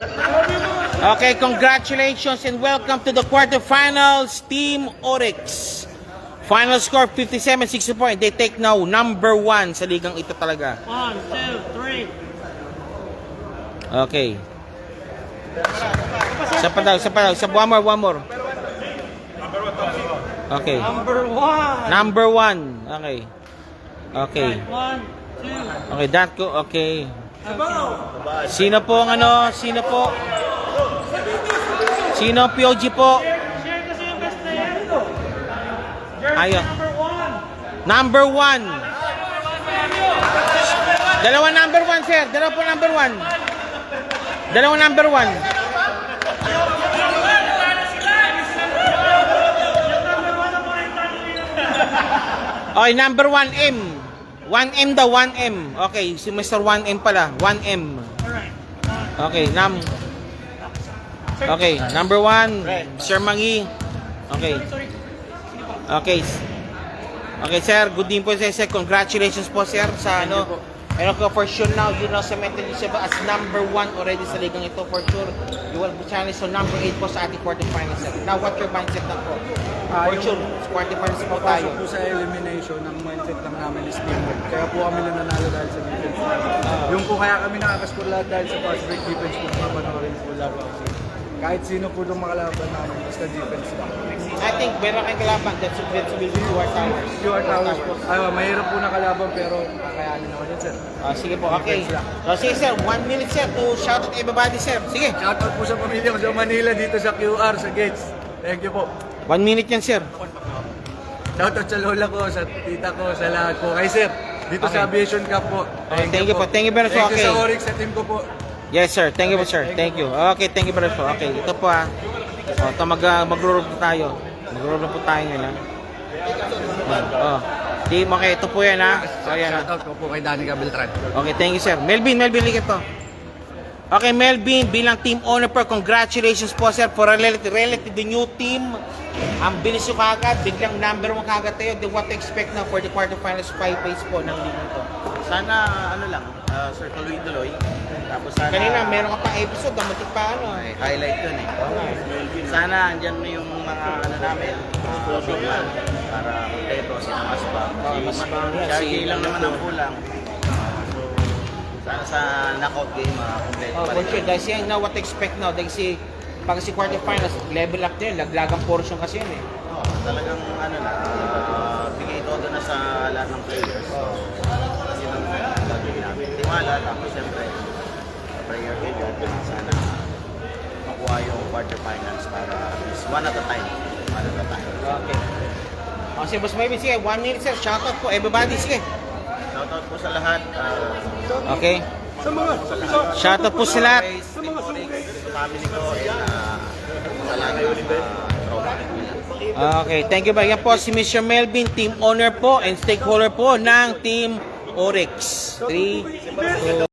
Okay, congratulations and welcome to the quarterfinals, Team Oryx. Final score 57-60 point. They take now number 1 sa ligang ito talaga. 1, 2, 3. Okay. Isa pa daw. One more. Okay. Number 1. Number 1. Okay. Okay. 1, 2. Okay, that go. Okay. Sino po ang ano? Sino po? Sino POG po? Share kasi yung best player. Ayun. Number 1. Number 1. Dalawa number 1, sir. Dalawa po number 1. Dalawa number 1. Okay, number 1M. 1M daw, 1M. Okay, si Mr. 1M pala. 1M. Okay, Okay, number 1, Sir Mangi. Okay. Okay. Okay, sir. Good din po, sir. Congratulations po, sir, sa ano. Ano ko, for sure now, you know, cemented yourself as number 1 already sa ligang ito, for sure. You will be challenged so number 8 po sa ating quarterfinals, sir. Now, what's your mindset na po? For sure, quarterfinals po tayo. Pasok po sa elimination, ang mindset lang namin is teamwork. Kaya po kami nananalo dahil sa defense. Yung po kaya kami nakakascore lahat dahil sa fast break defense po, mapanoorin po laban. Kahit sino po itong makalaban namin, basta defense lang. I think meron kayong kalaban, that's will be UR Towers. UR Towers po. Mahirap po nakalaban pero kakayanin naman yun, sir. Sige po, okay. So, sige, sir. 1 minute, sir, to shout out everybody, sir. Sige. Shoutout po sa pamilya ko sa Manila dito sa QR, sa Gates. Thank you po. 1 minute yan, sir. Shoutout sa lola ko, sa tita ko, sa lahat po. Kay sir, dito Okay. sa Aviation Cup po. Thank you po. Thank you very much. Thank you Okay. sa Oryx, sa team ko po. Yes, sir. Thank you po, sir. Thank you. Okay, thank you very much po. Okay, ito po ha. O, ito mag-roll po tayo. Mag-roll po tayo ngayon ha. Oh. Team, okay, ito po yan ha. So, yan ha. Shoutout ko po kay Danica Beltran. Okay, thank you, sir. Melvin, ligat po. Okay, Melvin, bilang team owner po, congratulations po, sir, for a relatively new team. Ang bilis yung kagad, biglang number 1 kagad tayo. Then what to expect now for the quarterfinals 5 phase po ng liga ito? Sana ano lang, Sir tuloy-tuloy. Tapos sana Kanina, meron ka pang episode, damutik pa ano. ay, highlight yun eh. Sana andyan na yung mga ano namin, big man, para kompleto si Masbang. Masbang yan, Si si- lang naman ang kulang. So, sana sa knockout game, kompleto Oh, pa for rin. sure. Dahil siya, now what to expect now? Dahil pag si quarterfinals, level up din, laglagang portion kasi yun eh. Talagang ano na, bigay todo na sa lahat ng players. So, yun ang gagawin namin. Tiwala, tapos siyempre, prayer kay God, sana makuha yung quarterfinals para at least one at a time. One at a time. Okay. O, sige, Boss Maybe, sige, 1 minute, sir. Shoutout po, everybody, sige. Shoutout po sa lahat. Okay. Shoutout po sa lahat. Sa mga family ko, and sa lahat ng tropa. Okay, thank you ba? Yan po si Mr. Melvin, team owner po and stakeholder po ng Team Oryx. 3, 2,